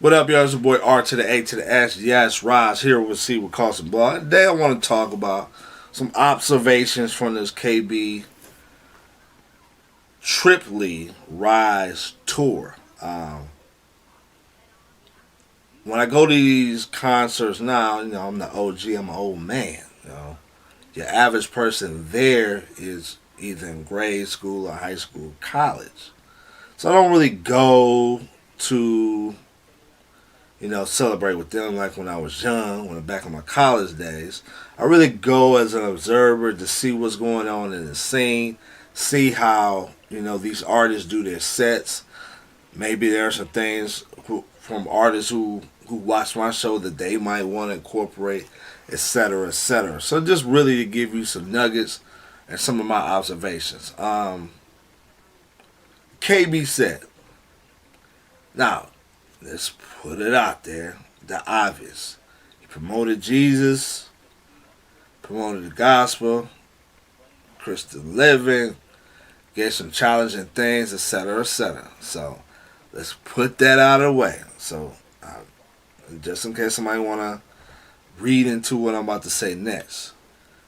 What up, y'all? It's your boy R to the A to the S. Yes, Rise here with C with Carson Ball. Today I want to talk about some observations from this KB Triply Rise tour. When I go to these concerts now, I'm the OG, I'm an old man. Your average person there is either in grade school or high school, college. So I don't really go to celebrate with them like when I was young, when back in my college days. I really go as an observer to see what's going on in the scene, see how, these artists do their sets. Maybe there are some things from artists who watch my show that they might want to incorporate, etc., etc. So just really to give you some nuggets and some of my observations. KB set. Now, let's put it out there. The obvious. He promoted Jesus, promoted the gospel, Christian living, gave some challenging things, etc., etc. So let's put that out of the way. So just in case somebody want to read into what I'm about to say next.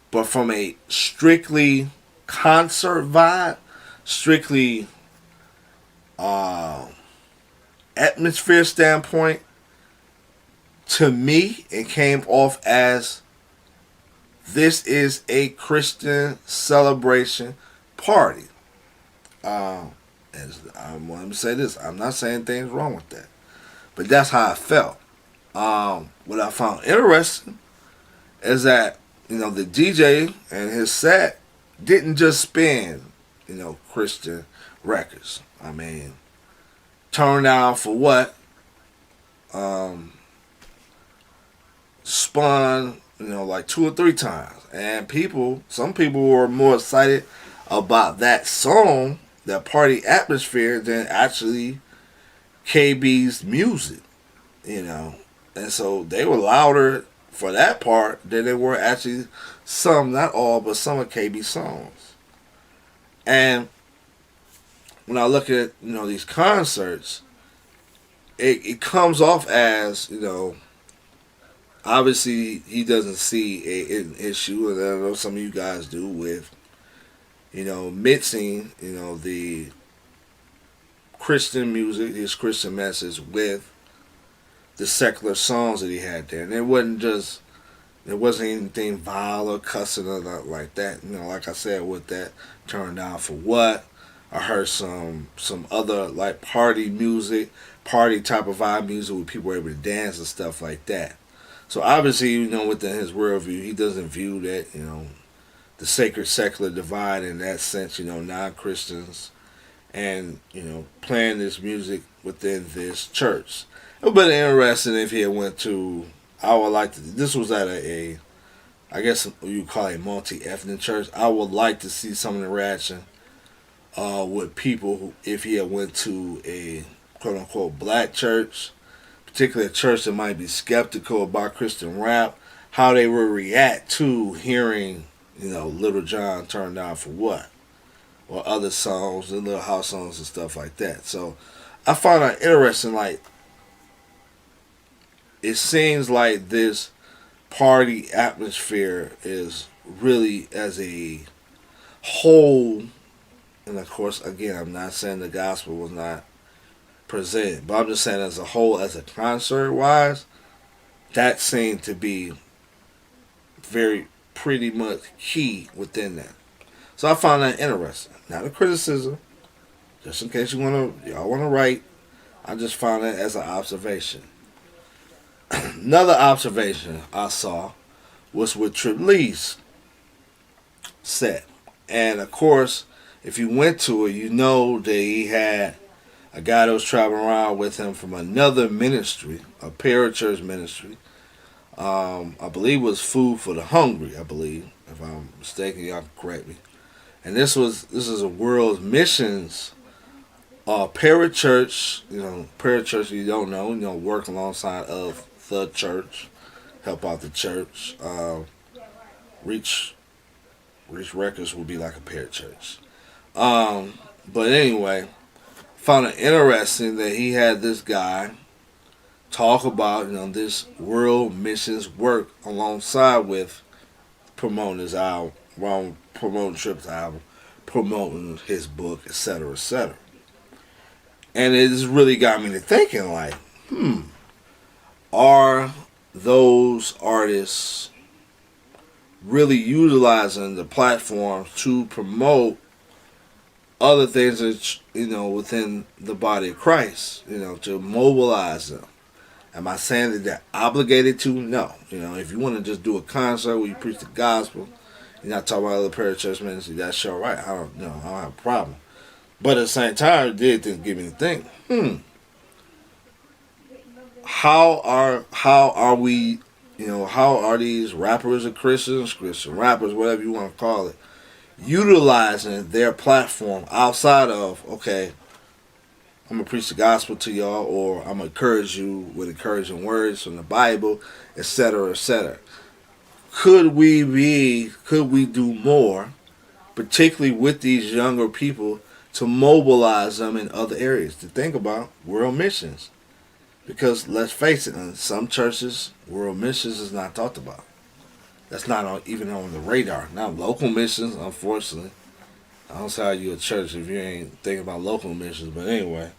But from a strictly concert vibe, strictly atmosphere standpoint, to me, it came off as this is a Christian celebration party. Let me say this: I'm not saying things wrong with that, but that's how I felt. What I found interesting is that the DJ and his set didn't just spin Christian records. I mean, Turn Down for What spun like 2 or 3 times, and some people were more excited about that song, that party atmosphere, than actually KB's music. And so they were louder for that part than they were actually some, not all, but some of KB's songs. And when I look at these concerts, it comes off as obviously he doesn't see an issue, and I know some of you guys do, with mixing the Christian music, his Christian message, with the secular songs that he had there. And there wasn't anything vile or cussing or nothing like that. Like I said, with that Turn Down for What, I heard some other like party music, party type of vibe music where people were able to dance and stuff like that. So obviously, within his worldview, he doesn't view that, the sacred secular divide in that sense, non-Christians and, playing this music within this church. It would have been interesting if he had went to, this was at I guess you call it a multi-ethnic church. I would like to see some interaction with people if he had went to a quote-unquote black church, particularly a church that might be skeptical about Christian rap, how they would react to hearing, Little John Turn Down for What, or other songs, the Little House songs and stuff like that. So I found that interesting. Like, it seems like this party atmosphere is really, as a whole, and of course, again, I'm not saying the gospel was not presented, but I'm just saying as a whole, as a concert wise, that seemed to be pretty much key within that. So I found that interesting. Not a criticism, just in case y'all want to write. I just found that as an observation. Another observation I saw was with Triply's set. And of course, if you went to it, that he had a guy that was traveling around with him from another ministry, a parachurch ministry. I believe it was Food for the Hungry, I believe. If I'm mistaken, y'all can correct me. And this is a world missions parachurch. Parachurch, you don't know, work alongside of the church, help out the church. Reach Records will be like a parachurch. But anyway, found it interesting that he had this guy talk about this world missions work alongside with promoting his album, promoting Tripp's album, promoting his book, etc., etc. And it just really got me to thinking, like, are those artists really utilizing the platform to promote other things that within the body of Christ, to mobilize them? Am I saying that they're obligated to? No. If you want to just do a concert where you preach the gospel, you're not talking about other parachurch ministry, that's your right. I don't have a problem. But at the same time, it did give me to think, how are we, how are these rappers or Christian rappers, whatever you want to call it, utilizing their platform outside of, okay, I'm going to preach the gospel to y'all, or I'm going to encourage you with encouraging words from the Bible, etc., etc. Could we do more, particularly with these younger people, to mobilize them in other areas, to think about world missions? Because let's face it, in some churches, world missions is not talked about. That's not even on the radar. Now, local missions, unfortunately, I don't see how you a church if you ain't thinking about local missions. But anyway,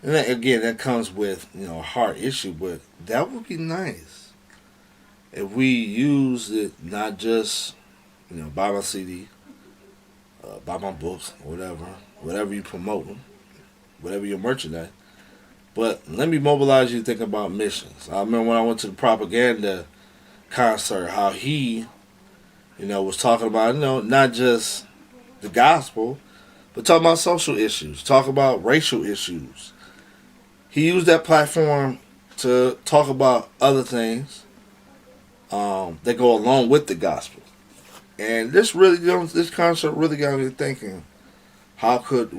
and then, again, that comes with a hard issue. But that would be nice if we used it not just buy my CD, buy my books, whatever you promote, whatever your merchandise. But let me mobilize you to think about missions. I remember when I went to the propaganda concert, how he, was talking about, not just the gospel, but talking about social issues, talk about racial issues. He used that platform to talk about other things that go along with the gospel. And this concert really got me thinking, how could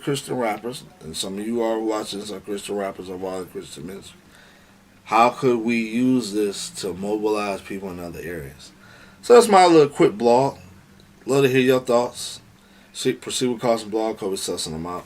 Christian rappers, and some of you are watching some Christian rappers of all the Christian ministry, how could we use this to mobilize people in other areas? So that's my little quick blog. Love to hear your thoughts. Proceed with Caution Blog. Kobe Sussin. I'm out.